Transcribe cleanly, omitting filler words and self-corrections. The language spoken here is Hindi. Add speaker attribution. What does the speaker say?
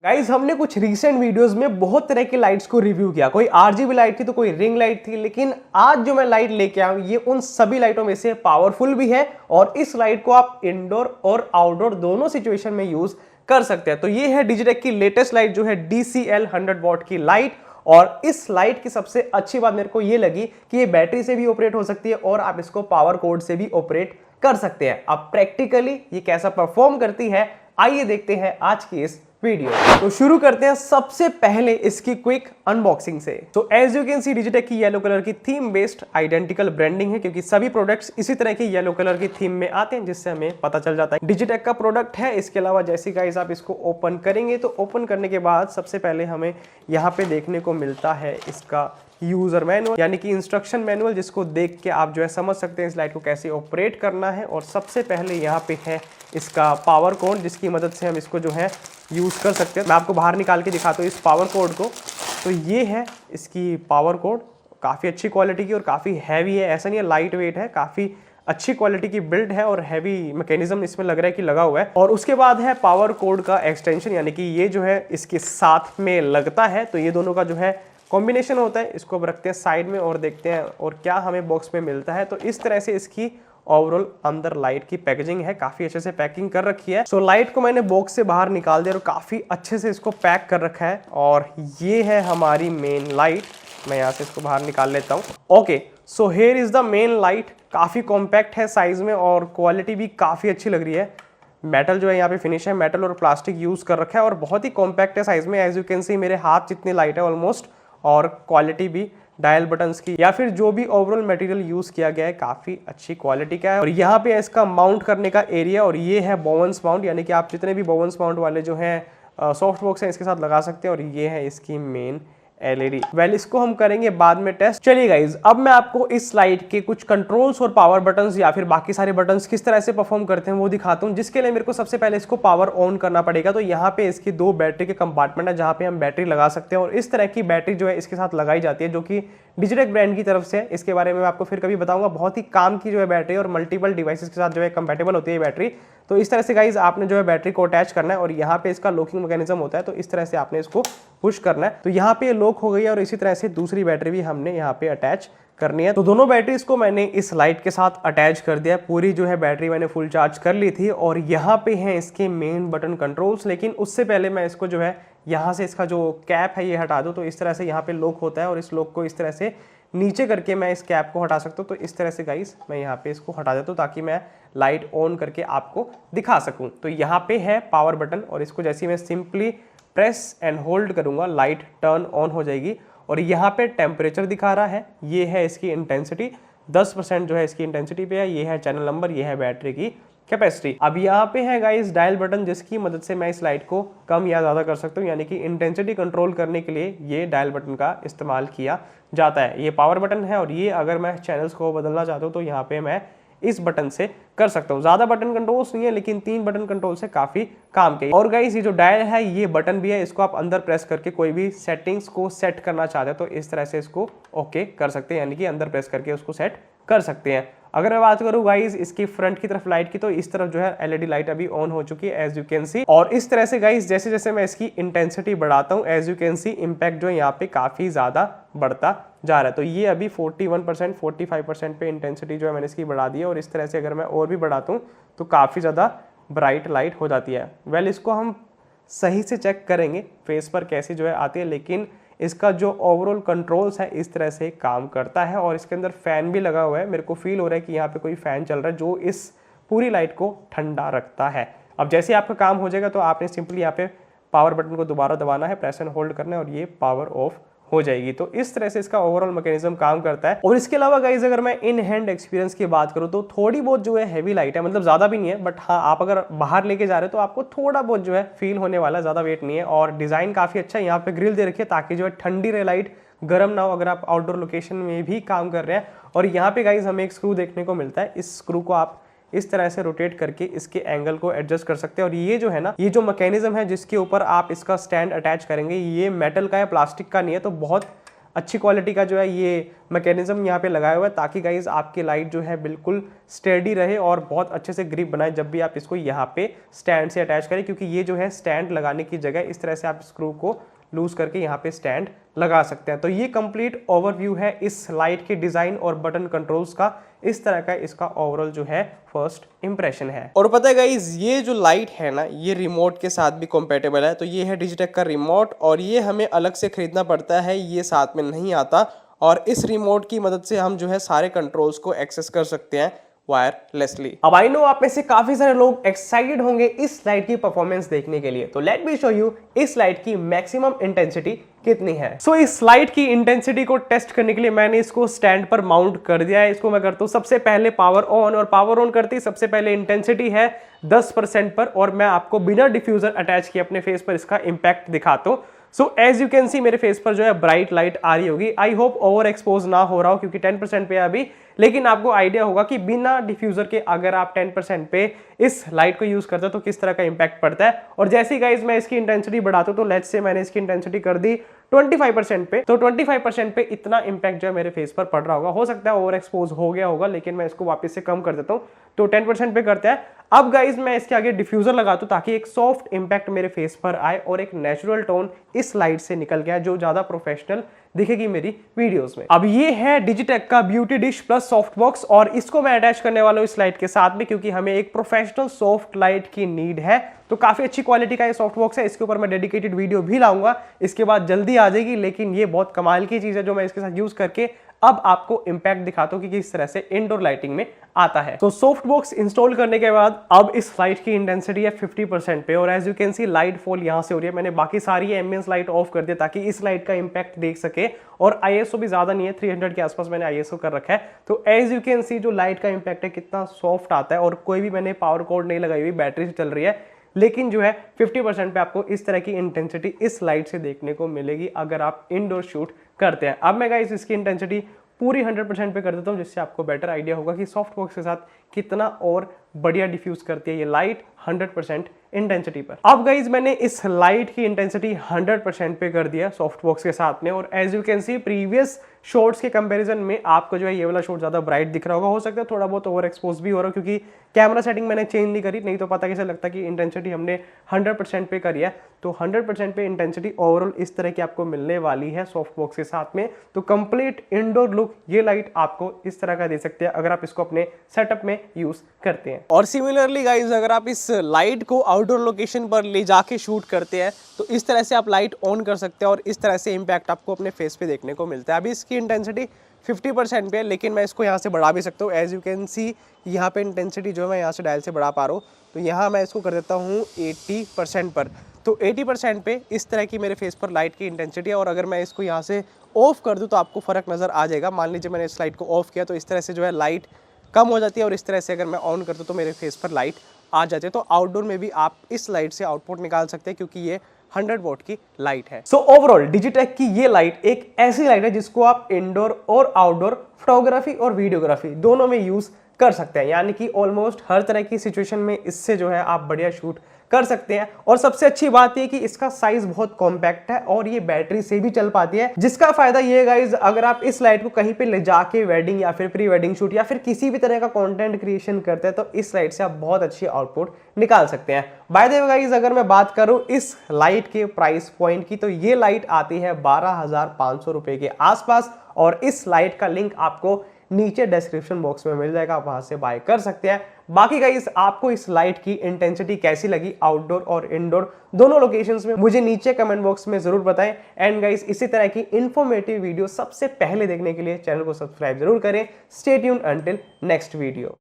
Speaker 1: गाइज हमने कुछ रीसेंट वीडियोस में बहुत तरह की लाइट्स को रिव्यू किया। कोई आरजीबी लाइट थी तो कोई रिंग लाइट थी, लेकिन आज जो मैं लाइट लेके आया हूं ये उन सभी लाइटों में से पावरफुल भी है और इस लाइट को आप इंडोर और आउटडोर दोनों सिचुएशन में यूज कर सकते हैं। तो ये है डिजिटेक की लेटेस्ट लाइट जो है DCL 100 वॉट की लाइट। और इस लाइट की सबसे अच्छी बात मेरे को ये लगी कि ये बैटरी से भी ऑपरेट हो सकती है और आप इसको पावर कोड से भी ऑपरेट कर सकते हैं। अब प्रैक्टिकली ये कैसा परफॉर्म करती है आइए देखते हैं आज की इस वीडियो। तो शुरू करते हैं सबसे पहले इसकी क्विक अनबॉक्सिंग से। तो as you can see Digitek की येलो कलर की थीम बेस्ड आइडेंटिकल ब्रांडिंग है, क्योंकि सभी प्रोडक्ट्स इसी तरह की येलो कलर की थीम में आते हैं, जिससे हमें पता चल जाता है डिजिटेक का प्रोडक्ट है। इसके अलावा जैसे गाइस आप इसको ओपन करेंगे तो ओपन करने के बाद सबसे पहले हमें यहाँ पे देखने को मिलता है इसका यूजर मैनुअल, यानी कि इंस्ट्रक्शन मैनुअल, जिसको देख के आप जो है समझ सकते हैं इस लाइट को कैसे ऑपरेट करना है। और सबसे पहले यहाँ पे है इसका पावर कोड, जिसकी मदद से हम इसको जो है यूज कर सकते हैं। मैं आपको बाहर निकाल के दिखाता हूँ इस पावर कोड को। तो ये है इसकी पावर कोड, काफ़ी अच्छी क्वालिटी की और काफ़ी हैवी है। ऐसा नहीं है लाइट वेट है, काफ़ी अच्छी क्वालिटी की बिल्ड है और हैवी मैकेनिज्म इसमें लग रहा है कि लगा हुआ है। और उसके बाद है पावर कोड का एक्सटेंशन, यानी कि ये जो है इसके साथ में लगता है। तो ये दोनों का जो है कॉम्बिनेशन होता है। इसको अब रखते हैं साइड में और देखते हैं और क्या हमें बॉक्स में मिलता है। तो इस तरह से इसकी ओवरऑल अंदर लाइट की पैकेजिंग है, काफी अच्छे से पैकिंग कर रखी है। सो लाइट को मैंने बॉक्स से बाहर निकाल दिया और काफी अच्छे से इसको पैक कर रखा है। और ये है हमारी मेन लाइट। मैं यहाँ से इसको बाहर निकाल लेता हूँ। Okay, so here is the main light. काफी कॉम्पैक्ट है साइज में और क्वालिटी भी काफी अच्छी लग रही है। मेटल जो है यहाँ पे फिनिश है, मेटल और प्लास्टिक यूज कर रखा है और बहुत ही कॉम्पैक्ट है साइज में। एज यू कैन सी मेरे हाथ जितनी लाइट है ऑलमोस्ट। और क्वालिटी भी डायल बटन्स की या फिर जो भी ओवरऑल मटेरियल यूज किया गया है काफी अच्छी क्वालिटी का है। और यहाँ पे इसका माउंट करने का एरिया, और ये है बोवंस माउंट, यानी कि आप जितने भी बोवंस माउंट वाले जो है सॉफ्ट बॉक्स है इसके साथ लगा सकते हैं। और ये है इसकी मेन LED। वेल इसको हम करेंगे बाद में टेस्ट। चलिए गाइज, अब मैं आपको इस लाइट के कुछ कंट्रोल्स और पावर बटन्स या फिर बाकी सारे बटन्स किस तरह से परफॉर्म करते हैं वो दिखाता हूं, जिसके लिए मेरे को सबसे पहले इसको पावर ऑन करना पड़ेगा। तो यहाँ पे इसकी दो बैटरी के कंपार्टमेंट है जहाँ पे हम बैटरी लगा सकते हैं और इस तरह की बैटरी जो है इसके साथ लगाई जाती है, जो कि डिजिटेक ब्रांड की तरफ से है। इसके बारे में मैं आपको फिर कभी बताऊंगा। बहुत ही काम की जो है बैटरी और मल्टीपल डिवाइसेस के साथ जो है कंपेटेबल होती है बैटरी। तो इस तरह से गाइज आपने जो है बैटरी को अटैच करना है और यहाँ पे इसका लॉकिंग मैकेनिज्म होता है। तो इस तरह से आपने इसको पुश करना है। तो यहाँ पे लॉक हो गई है और इसी तरह से दूसरी बैटरी भी हमने यहाँ पे अटैच करनी है। तो दोनों बैटरीज को मैंने इस लाइट के साथ अटैच कर दिया। पूरी जो है बैटरी मैंने फुल चार्ज कर ली थी। और यहाँ पे हैं इसके मेन बटन कंट्रोल्स, लेकिन उससे पहले मैं इसको जो है यहाँ से इसका जो कैप है ये हटा दूँ। तो इस तरह से यहाँ पे लॉक होता है और इस लॉक को इस तरह से नीचे करके मैं इस कैप को हटा सकता हूँ। तो इस तरह से गाइस मैं यहाँ पे इसको हटा देता हूँ ताकि मैं लाइट ऑन करके आपको दिखा सकूँ। तो यहाँ पे है पावर बटन और इसको जैसे मैं सिंपली प्रेस एंड होल्ड करूँगा लाइट टर्न ऑन हो जाएगी। और यहाँ पे टेम्परेचर दिखा रहा है, ये है इसकी इंटेंसिटी, 10% जो है इसकी इंटेंसिटी पे है। ये है चैनल नंबर, ये है बैटरी की कैपेसिटी। अब यहाँ पे है गाइस डायल बटन, जिसकी मदद से मैं इस लाइट को कम या ज़्यादा कर सकता हूँ, यानी कि इंटेंसिटी कंट्रोल करने के लिए ये डायल बटन का इस्तेमाल किया जाता है। ये पावर बटन है और ये अगर मैं चैनल्स को बदलना चाहता हूँ तो यहाँ पे मैं इस बटन से कर सकता हूँ। ज़्यादा बटन कंट्रोल्स नहीं है, लेकिन 3 बटन कंट्रोल से काफ़ी काम के। और गाइस ये जो डायल है ये बटन भी है, इसको आप अंदर प्रेस करके कोई भी सेटिंग्स को सेट करना चाहते हैं तो इस तरह से इसको ओके कर सकते हैं, यानी कि अंदर प्रेस करके उसको सेट कर सकते हैं। अगर मैं बात करूं गाइस इसकी फ्रंट की तरफ लाइट की, तो इस तरफ जो है LED लाइट अभी ऑन हो चुकी है एज यू कैन सी। और इस तरह से गाइस जैसे जैसे मैं इसकी इंटेंसिटी बढ़ाता हूं as you can see impact जो है यहाँ पे काफी ज्यादा बढ़ता जा रहा है। तो ये अभी 41% 45% पे इंटेंसिटी जो है मैंने इसकी बढ़ा दी है। और इस तरह से अगर मैं और भी बढ़ाता हूँ तो काफी ज्यादा ब्राइट लाइट हो जाती है। वेल इसको हम सही से चेक करेंगे फेस पर कैसी जो है आती है, लेकिन इसका जो ओवरऑल कंट्रोल्स है इस तरह से काम करता है। और इसके अंदर फैन भी लगा हुआ है, मेरे को फील हो रहा है कि यहाँ पे कोई फैन चल रहा है जो इस पूरी लाइट को ठंडा रखता है। अब जैसे आपका काम हो जाएगा तो आपने सिंपली यहाँ पे पावर बटन को दोबारा दबाना है, प्रेस एंड होल्ड करना है और ये पावर ऑफ हो जाएगी। तो इस तरह से इसका ओवरऑल मैकेनिज्म काम करता है। और इसके अलावा गाइज अगर मैं इन हैंड एक्सपीरियंस की बात करूं तो थोड़ी बहुत जो है हैवी लाइट है, मतलब ज्यादा भी नहीं है, बट हाँ आप अगर बाहर लेके जा रहे हो तो आपको थोड़ा बहुत जो है फील होने वाला, ज्यादा वेट नहीं है। और डिजाइन काफी अच्छा है, यहाँ पे ग्रिल दे रखी है ताकि जो है ठंडी रहे लाइट, गर्म ना हो अगर आप आउटडोर लोकेशन में भी काम कर रहे हैं। और यहाँ पे गाइज हमें एक स्क्रू देखने को मिलता है, इस स्क्रू को आप इस तरह से रोटेट करके इसके एंगल को एडजस्ट कर सकते हैं। और ये जो है ना, ये जो मैकेनिज्म है जिसके ऊपर आप इसका स्टैंड अटैच करेंगे, ये मेटल का है, प्लास्टिक का नहीं है। तो बहुत अच्छी क्वालिटी का जो है ये मैकेनिज्म यहाँ पे लगाया हुआ है, ताकि गाइज आपकी लाइट जो है बिल्कुल स्टेडी रहे और बहुत अच्छे से ग्रिप बनाए जब भी आप इसको यहाँ पे स्टैंड से अटैच करें, क्योंकि ये जो है स्टैंड लगाने की जगह इस तरह से आप स्क्रू को लूज करके यहाँ पे स्टैंड लगा सकते हैं। तो ये कंप्लीट ओवरव्यू है इस लाइट के डिजाइन और बटन कंट्रोल्स का। इस तरह का इसका ओवरऑल जो है फर्स्ट इंप्रेशन है। और पता है गाइस, ये जो लाइट है ना, ये रिमोट के साथ भी कंपेटेबल है। तो ये है डिजिटेक का रिमोट और ये हमें अलग से खरीदना पड़ता है, ये साथ में नहीं आता। और इस रिमोट की मदद से हम जो है सारे कंट्रोल्स को एक्सेस कर सकते हैं वायरलेसली। अब आई नो आप में से काफी सारे लोग एक्साइटेड होंगे इस लाइट की परफॉर्मेंस देखने के लिए, तो लेट मी शो यू इस लाइट की मैक्सिमम इंटेंसिटी कितनी है। सो इस लाइट की इंटेंसिटी को टेस्ट करने के लिए मैंने इसको स्टैंड पर माउंट कर दिया है। इसको मैं करता हूं सबसे पहले पावर ऑन, और पावर ऑन करते ही सबसे पहले इंटेंसिटी है 10% पर, और मैं आपको बिना डिफ्यूजर अटैच किए अपने फेस पर इसका इंपैक्ट दिखाता हूं। So as you can see मेरे फेस पर जो है ब्राइट लाइट आ रही होगी। आई होप ओवर एक्सपोज ना हो रहा हो क्योंकि 10% पे अभी, लेकिन आपको आइडिया होगा कि बिना डिफ्यूजर के अगर आप 10% पे इस लाइट को यूज करते हो तो किस तरह का इंपैक्ट पड़ता है। और जैसे ही गाइज मैं इसकी इंटेंसिटी बढ़ाता हूं, तो लेट्स से मैंने इसकी इंटेंसिटी कर दी 25% पे, तो 25% पे इतना इंपैक्ट जो है मेरे फेस पर पड़ रहा होगा। हो सकता है ओवर एक्सपोज हो गया होगा, लेकिन मैं इसको वापस से कम कर देता हूं, तो 10% पे करते हैं। अब गाइज मैं इसके आगे डिफ्यूजर लगाता हूं ताकि एक सॉफ्ट इंपैक्ट मेरे फेस पर आए और एक नेचुरल टोन इस लाइट से निकल गया जो ज्यादा प्रोफेशनल दिखेगी मेरी वीडियोस में। अब ये है डिजिटेक का beauty dish plus soft box, और इसको मैं अटैच करने वाला हूं इस लाइट के साथ में, क्योंकि हमें एक प्रोफेशनल सॉफ्ट लाइट की नीड है। तो काफी अच्छी क्वालिटी का ये सॉफ्ट बॉक्स है। इसके ऊपर मैं डेडिकेटेड वीडियो भी लाऊंगा, इसके बाद जल्दी आ जाएगी, लेकिन ये बहुत कमाल की चीज है जो मैं इसके साथ यूज करके अब आपको इंपैक्ट दिखाता हूं कि किस तरह से इंडोर लाइटिंग में आता है। तो सॉफ्ट बॉक्स इंस्टॉल करने के बाद अब इस लाइट की इंटेंसिटी है 50% पे, और as you can see light fall यहां से हो रही है। मैंने बाकी सारी एम्बियंस लाइट ऑफ कर दिया ताकि इस लाइट का इंपैक्ट देख सके, और आईएसओ भी ज्यादा नहीं है, 300 के आसपास मैंने आईएसओ कर रखा है। तो एज यू कैन सी जो लाइट का इंपैक्ट है कितना सॉफ्ट आता है, और कोई भी मैंने पावर कोड नहीं लगाई हुई, बैटरी से चल रही है, लेकिन जो है 50% पे आपको इस तरह की इंटेंसिटी इस लाइट से देखने को मिलेगी अगर आप इंडोर शूट करते हैं। अब मैं गाइस इसकी इंटेंसिटी पूरी 100% पे कर देता हूं, जिससे आपको बेटर आइडिया होगा कि सॉफ्ट बॉक्स के साथ कितना और बढ़िया डिफ्यूज करती है ये लाइट 100% इंटेंसिटी पर। अब गाइज मैंने इस लाइट की इंटेंसिटी 100% पे कर दिया सॉफ्ट बॉक्स के साथ में, और as you can see previous shots के कंपैरिजन में आपको जो है ये वाला शॉट ज्यादा ब्राइट दिख रहा होगा। हो सकता है थोड़ा बहुत ओवर एक्सपोज भी हो रहा है क्योंकि कैमरा सेटिंग मैंने चेंज नहीं करी, नहीं तो पता कैसे लगता कि इंटेंसिटी हमने 100% पे करी है। तो 100% पे इंटेंसिटी ओवरऑल इस तरह की आपको मिलने वाली है सॉफ्ट बॉक्स के साथ में। तो कंप्लीट इंडोर लुक ये लाइट आपको इस तरह का दे सकते हैं अगर आप इसको अपने सेटअप में यूज करते हैं। और सिमिलरली गाइज अगर आप इस लाइट को आउटडोर लोकेशन पर ले जाके शूट करते हैं तो इस तरह से आप लाइट ऑन कर सकते हैं और इस तरह से इंपैक्ट आपको अपने फेस पे देखने को मिलता है। अभी इसकी इंटेंसिटी 50% पे है, लेकिन मैं इसको यहाँ से बढ़ा भी सकता हूँ। एज यू कैन सी यहाँ पे इंटेंसिटी जो है मैं यहाँ से डायल से बढ़ा पा रहा हूँ, तो यहाँ मैं इसको कर देता हूँ 80% पर। तो 80% पे इस तरह की मेरे फेस पर लाइट की इंटेंसिटी है, और अगर मैं इसको यहाँ से ऑफ कर दूँ तो आपको फ़र्क नज़र आ जाएगा। मान लीजिए मैंने इस लाइट को ऑफ किया तो इस तरह से जो है लाइट कम हो जाती है, और इस तरह से अगर मैं ऑन कर दूँ तो मेरे फेस पर लाइट आ जाती है। तो आउटडोर में भी आप इस लाइट से आउटपुट निकाल सकते हैं क्योंकि ये 100 वॉट की लाइट है। सो ओवरऑल डिजिटेक की ये लाइट एक ऐसी लाइट है जिसको आप इंडोर और आउटडोर फोटोग्राफी और वीडियोग्राफी दोनों में यूज कर सकते हैं, यानी कि ऑलमोस्ट हर तरह की सिचुएशन में इससे जो है आप बढ़िया शूट कर सकते हैं। और सबसे अच्छी बात यह कि इसका साइज बहुत कॉम्पैक्ट है और ये बैटरी से भी चल पाती है, जिसका फायदा ये है गाइज अगर आप इस लाइट को कहीं पे ले जाके वेडिंग या फिर प्री वेडिंग शूट या फिर किसी भी तरह का कंटेंट क्रिएशन करते हैं तो इस लाइट से आप बहुत अच्छी आउटपुट निकाल सकते हैं। बाय द वे गाइज अगर मैं बात करूं इस लाइट के प्राइस पॉइंट की, तो ये लाइट आती है 12,500 रुपए के आसपास, और इस लाइट का लिंक आपको नीचे डिस्क्रिप्शन बॉक्स में मिल जाएगा, आप वहां से बाय कर सकते हैं। बाकी गाइस आपको इस लाइट की इंटेंसिटी कैसी लगी आउटडोर और इंडोर दोनों लोकेशंस में मुझे नीचे कमेंट बॉक्स में जरूर बताएं। एंड गाइस इसी तरह की इंफॉर्मेटिव वीडियो सबसे पहले देखने के लिए चैनल को सब्सक्राइब जरूर करें। Stay tuned until next video.